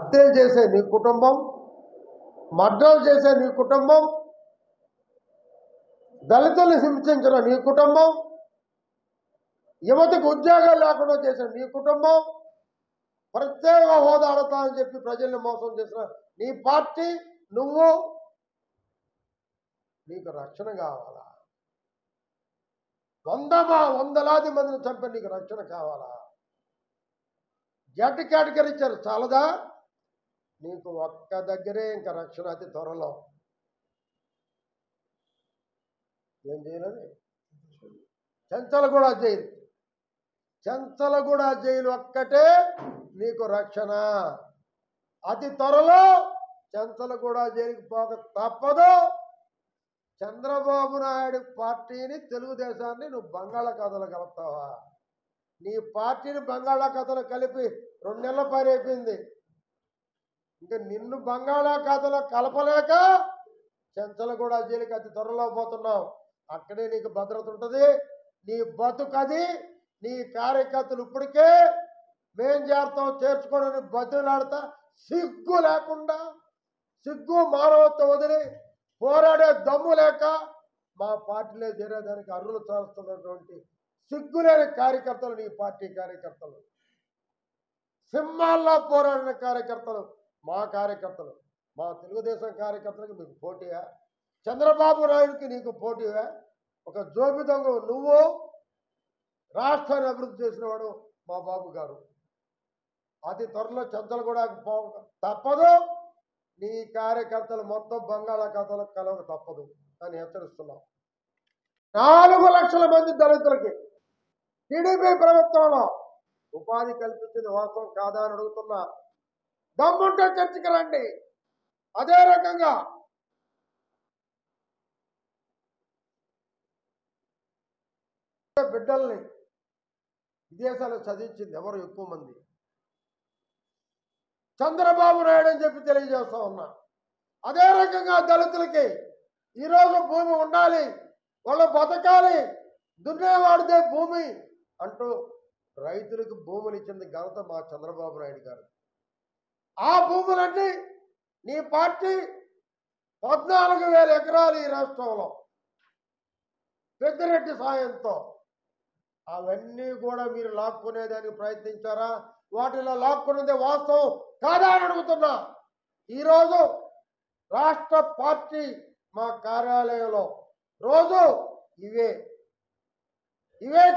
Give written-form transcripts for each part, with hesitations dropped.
హత్యలు చేసే నీ కుటుంబం, మర్డర్లు చేసే నీ కుటుంబం, దళితుల్ని హింసించిన నీ కుటుంబం, యువతకు ఉద్యోగాలు లేకుండా చేసిన నీ కుటుంబం, ప్రత్యేక హోదా అడుగుతానని చెప్పి ప్రజల్ని మోసం చేసిన నీ పార్టీ, నువ్వు, నీకు రక్షణ కావాలా? వందలాది మందిని చంపి నీకు రక్షణ కావాలా? జెడ్ కేటగిరీ ఇచ్చారు చాలదా? నీకు ఒక్క దగ్గరే ఇంకా రక్షణ అతి త్వరలో. ఏం చేయలేదు. చెంచలగూడ జైలు ఒక్కటే నీకు రక్షణ. అతి త్వరలో చెంచలగూడ జైలుకి పోక తప్పదు. చంద్రబాబు నాయుడు పార్టీని, తెలుగుదేశాన్ని నువ్వు బంగాళాఖాతంలో కలుపుతావా? నీ పార్టీని బంగాళాఖాతంలో కలిపి 2 నెలల పని అయిపోయింది. ఇంకా నిన్ను బంగాళాఖాతంలో కలపలేక చెంచలగూడ జైలుకి అతి త్వరలో పోతున్నావు. అక్కడే నీకు భద్రత ఉంటుంది. నీ బతుకది. నీ కార్యకర్తలు ఇప్పటికే మేం చేస్తాం చేర్చుకోవడానికి బతులాడుతా సిగ్గు లేకుండా, సిగ్గు మానవత్వం వదిలి పోరాడే దమ్ము లేక మా పార్టీలో చేరేదానికి అర్రులు చేస్తున్నటువంటి సిగ్గులేని కార్యకర్తలు నీ పార్టీ కార్యకర్తలు, సింహాల్లో పోరాడిన కార్యకర్తలు మా కార్యకర్తలు. మా తెలుగుదేశం కార్యకర్తలకు మీకు పోటీయా? చంద్రబాబు నాయుడికి నీకు పోటీయా? ఒక జోబి దొంగ నువ్వు. రాష్ట్రాన్ని అభివృద్ధి చేసినవాడు మా బాబు గారు. అతి త్వరలో చెంచలగూడ తప్పదు. నీ కార్యకర్తలు మొత్తం బంగాళాఖాతంలో కలవక తప్పదు అని హెచ్చరిస్తున్నాం. 4 లక్షల మంది దళితులకి టీడీపీ ప్రభుత్వంలో ఉపాధి కల్పించింది వాస్తవం కాదా అని అడుగుతున్నా. దమ్ముంటే చర్చకి రండి. అదే రకంగా బిడ్డల్ని విదేశాలకు చదివించింది ఎవరు? ఎక్కువ మంది చంద్రబాబు నాయుడు అని చెప్పి తెలియజేస్తా ఉన్నా. అదే రకంగా దళితులకి ఈరోజు భూమి ఉండాలి, వాళ్ళు బతకాలి, దున్నేవాడిదే భూమి అంటూ రైతులకు భూములు ఇచ్చింది ఘనత మా చంద్రబాబు నాయుడు గారు. ఆ భూములన్నీ నీ పార్టీ 14,000 ఎకరాలు ఈ రాష్ట్రంలో పెద్దిరెడ్డి సాయంతో అవన్నీ కూడా మీరు లాక్కునేదానికి ప్రయత్నించారా? వాటిలో లాక్కునేదే వాస్తవం కాదా అని అడుగుతున్నా. ఈరోజు రాష్ట్ర పార్టీ మా కార్యాలయంలో రోజు ఇవే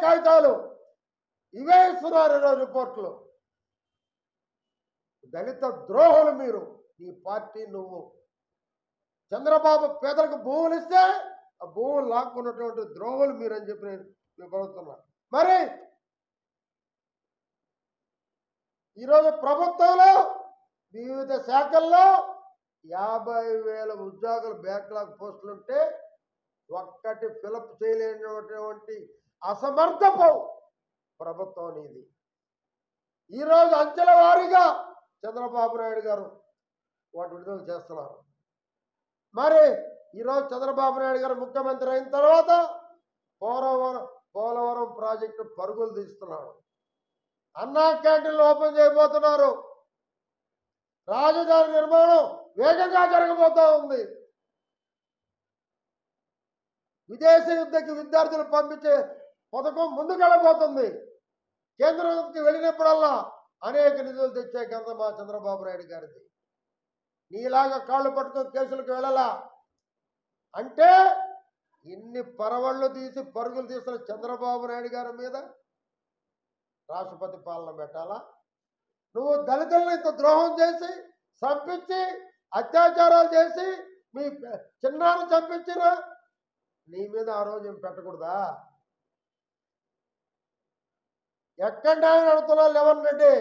కాగితాలు, ఇవే ఇస్తున్నారు రిపోర్ట్లు. దళిత ద్రోహులు మీరు, నీ పార్టీ, నువ్వు. చంద్రబాబు పేదలకు భూములు ఇస్తే ఆ భూములు లాక్కున్నటువంటి ద్రోహులు మీరు అని చెప్పి నేను కోరుతున్నా. మరి ఈరోజు ప్రభుత్వంలో వివిధ శాఖల్లో 50,000 ఉద్యోగులు బ్యాక్లాగ్ పోస్టులుంటే ఒక్కటి ఫిలప్ చేయలేనటువంటి అసమర్థపు ప్రభుత్వం ఇది. ఈరోజు అంచెల వారీగా చంద్రబాబు నాయుడు గారు వాటి విడుదల చేస్తున్నారు. మరి ఈరోజు చంద్రబాబు నాయుడు గారు ముఖ్యమంత్రి అయిన తర్వాత పోలవరం ప్రాజెక్టు పరుగులు తీస్తున్నాడు. అన్నా క్యాంటీన్లు ఓపెన్ చేయబోతున్నారు. రాజధాని నిర్మాణం వేగంగా జరగబోతా ఉంది. విదేశీ విద్యార్థులు పంపించే పథకం ముందుకెళ్ళబోతుంది. కేంద్రానికి వెళ్ళినప్పుడల్లా అనేక నిధులు తెచ్చే ఘనత మా చంద్రబాబు నాయుడు గారిది. నీలాగా కాళ్ళు పట్టుకుని కేసులకు వెళ్ళాలా అంటే ఇన్ని పరవళ్ళు తీసి పరుగులు తీసిన చంద్రబాబు నాయుడు గారి మీద రాష్ట్రపతి పాలన పెట్టాలా? నువ్వు దళితులను ఇంత ద్రోహం చేసి, చంపించి, అత్యాచారాలు చేసి, మీ చిన్నాన్ని చంపించిన నీ మీద ఆ రోజు ఏం పెట్టకూడదా? ఎక్కడ అడుగుతున్నా లెవెన్ రెడ్డి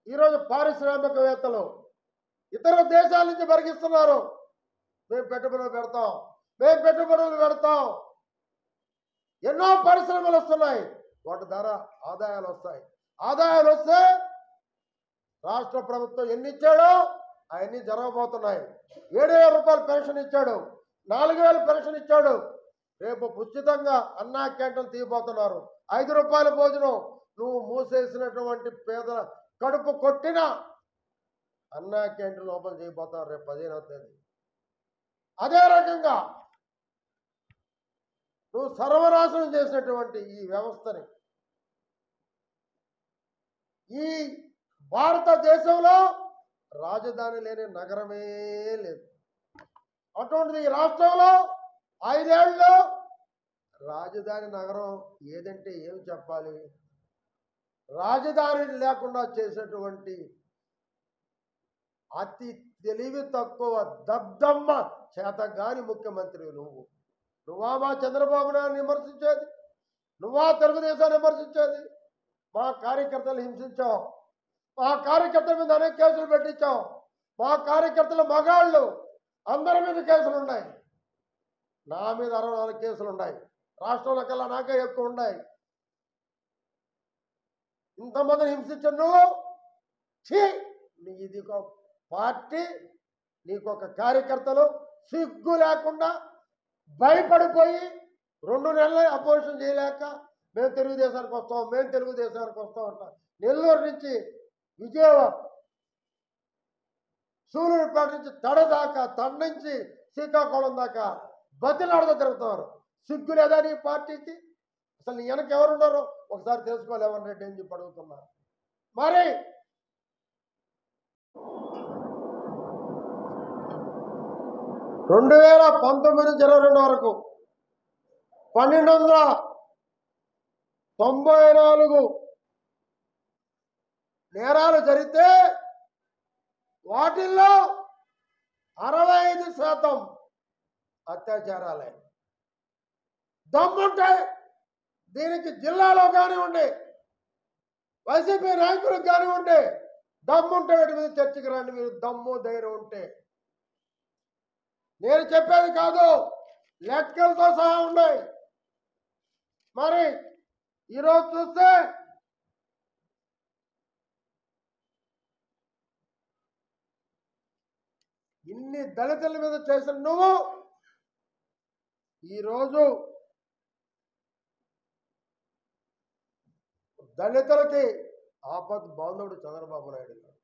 ఈరోజు పారిశ్రామికవేత్తలు ఇతర దేశాల నుంచి బరిగిస్తున్నారు. మేము పెట్టుబడులు పెడతాం, ఎన్నో పరిశ్రమలు వస్తున్నాయి, వాటి ద్వారా ఆదాయాలు వస్తాయి. ఆదాయాలు వస్తే రాష్ట్ర ప్రభుత్వం ఎన్ని ఇచ్చాడో అవన్నీ జరగబోతున్నాయి. 7,000 రూపాయలు పెన్షన్ ఇచ్చాడు, 4,000 పెన్షన్ ఇచ్చాడు, రేపు ఉచితంగా అన్నా క్యాంటీన్ తీయబోతున్నారు. 5 రూపాయల భోజనం నువ్వు మూసేసినటువంటి పేదల కడుపు కొట్టిన అన్నా క్యాంటీన్ లోపల చేయబోతున్నారు రేపు 15వ తేదీ. అదే రకంగా నువ్వు సర్వనాశనం చేసినటువంటి ఈ వ్యవస్థని, ఈ భారతదేశంలో రాజధాని లేని నగరమే లేదు. అటువంటిది ఈ రాష్ట్రంలో 5 ఏళ్ళలో రాజధాని నగరం ఏదంటే ఏం చెప్పాలి? రాజధాని లేకుండా చేసినటువంటి అతి తెలివి తక్కువ దద్దమ్మ చేతగాని ముఖ్యమంత్రి నువ్వా మా చంద్రబాబు నాయుడు విమర్శించేది? నువ్వా తెలుగుదేశాన్ని విమర్శించేది? మా కార్యకర్తలు హింసించావు, మా కార్యకర్తల మీద అనేక కేసులు పెట్టించావు, మా కార్యకర్తల మగాళ్ళు అందరి మీద కేసులు ఉన్నాయి. నా మీద 64 కేసులు ఉన్నాయి. రాష్ట్రంలో కల్లా నాకే ఎక్కువ ఉన్నాయి. ఇంతమందిని హింసించు నువ్వు. నీది ఒక పార్టీ, నీకొక కార్యకర్తలు సిగ్గు లేకుండా భయపడిపోయి 2 నెలలు అపోజిషన్ చేయలేక మేము తెలుగుదేశానికి వస్తాం అంట. నెల్లూరు నుంచి విజయవాడ, సూలూరుపేట నుంచి తడదాకా, తడ నుంచి శ్రీకాకుళం దాకా బతిలాడుతూ తిరుగుతున్నారు. సిగ్గు లేదా నీ పార్టీకి? అసలు నీ వెనక ఎవరున్నారో ఒకసారి తెలుసుకోవాలి. రేవంత్ రెడ్డి అని చెప్పి అడుగుతున్నారు. మరి 2019 నుంచి 22 వరకు 1294 నేరాలు జరిగితే వాటిల్లో 65% అత్యాచారాలే. దమ్ముంటే దీనికి జిల్లాలో కానివ్వండి, వైసీపీ నాయకులకు కానివ్వండి, దమ్ముంటే వీటి మీద చర్చకి రండి. మీరు దమ్ము ధైర్యం ఉంటే. నేను చెప్పేది కాదు, లెక్కలతో సహా ఉన్నాయి. మరి ఈరోజు చూస్తే ఇన్ని దళితుల మీద చేసిన నువ్వు ఈరోజు దళితులకి ఆపద్ బాంధవుడు చంద్రబాబు నాయుడు గారు.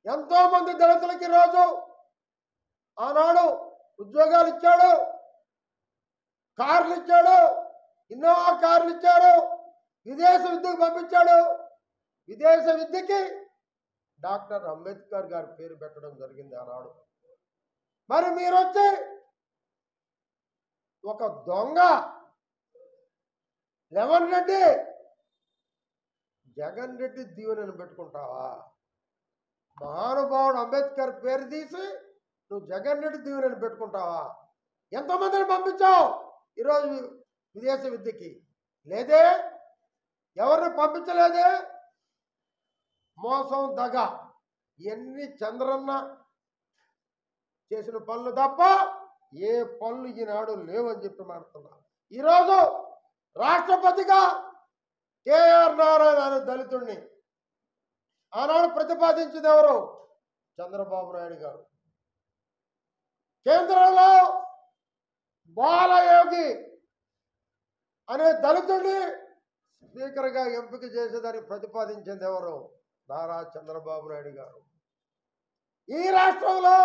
ఎంతో మంది దళితులకి ఈరోజు ఆనాడు ఉద్యోగాలు ఇచ్చాడు, కార్లు ఇచ్చాడు, ఇన్నోవా కార్లు ఇచ్చాడు, విదేశ విద్యకు పంపించాడు. విదేశ విద్యకి డాక్టర్ అంబేద్కర్ గారి పేరు పెట్టడం జరిగింది ఆనాడు. మరి మీరు వచ్చి ఒక దొంగ రేవంత్ రెడ్డి జగన్ రెడ్డి దీవెనని పెట్టుకుంటావా? మహానుభావుడు అంబేద్కర్ పేరు తీసి నువ్వు జగన్ రెడ్డి దీవెనని పెట్టుకుంటావా? ఎంతమందిని పంపించావు ఈరోజు విదేశ విద్యకి? లేదే, ఎవరిని పంపించలేదే. మోసం, దగ, ఎన్ని చంద్రన్న చేసిన పనులు తప్ప ఏ పనులు ఈనాడు లేవని చెప్పి మాట్లాడుతున్నా. ఈరోజు రాష్ట్రపతిగా కేఆర్ నారాయణ అనే దళితుడిని ఆనాడు ప్రతిపాదించింది ఎవరు? చంద్రబాబు నాయుడు గారు. కేంద్రంలో బాలయోగి అనే దళితుడిని స్పీకర్గా ఎంపిక చేసేదాన్ని ప్రతిపాదించింది ఎవరు? నారా చంద్రబాబు నాయుడు గారు. ఈ రాష్ట్రంలో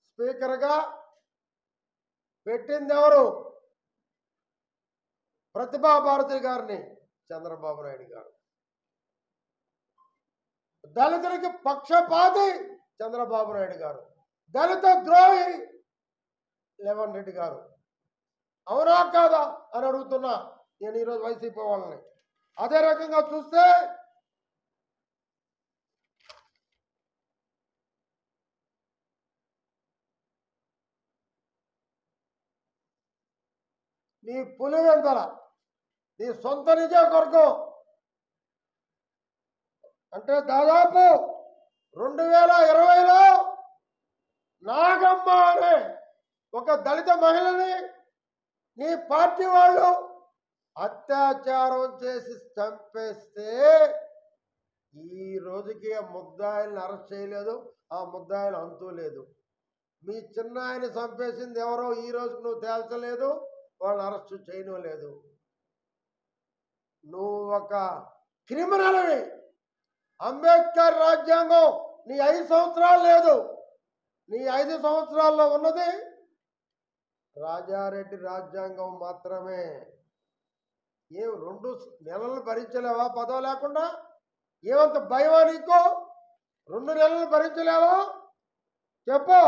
స్పీకర్గా పెట్టింది ఎవరు? ప్రతిభా భారతి గారిని చంద్రబాబు నాయుడు గారు. దళితులకి పక్షపాతి చంద్రబాబు నాయుడు గారు. దళిత ద్రోహి రేవంత్ రెడ్డి గారు. అవునా కాదా అని అడుగుతున్నా నేను ఈరోజు వైసీపీ వాళ్ళని. అదే రకంగా చూస్తే నీ పులివెందల, నీ సొంత నియోజకవర్గం అంటే దాదాపు 2020లో నాగమ్మ అనే ఒక దళిత మహిళని నీ పార్టీ వాళ్ళు అత్యాచారం చేసి చంపేస్తే ఈ రోజుకి ఆ ముద్దాయిల్ని అరెస్ట్ చేయలేదు, ఆ ముద్దాయిలు అంతూ లేదు. మీ చిన్న ఆయన చంపేసింది ఎవరో ఈ రోజు నువ్వు తేల్చలేదు, వాళ్ళు అరెస్ట్ చేయడం లేదు. నువ్వు ఒక క్రిమినల్వి. అంబేద్కర్ రాజ్యాంగం నీ 5 సంవత్సరాలు లేదు, నీ 5 సంవత్సరాల్లో ఉన్నది రాజారెడ్డి రాజ్యాంగం మాత్రమే. 2 నెలలు భరించలేవా పదవి లేకుండా? ఏమంత భయమా నీకు? 2 నెలలు భరించలేవా? చెప్పు.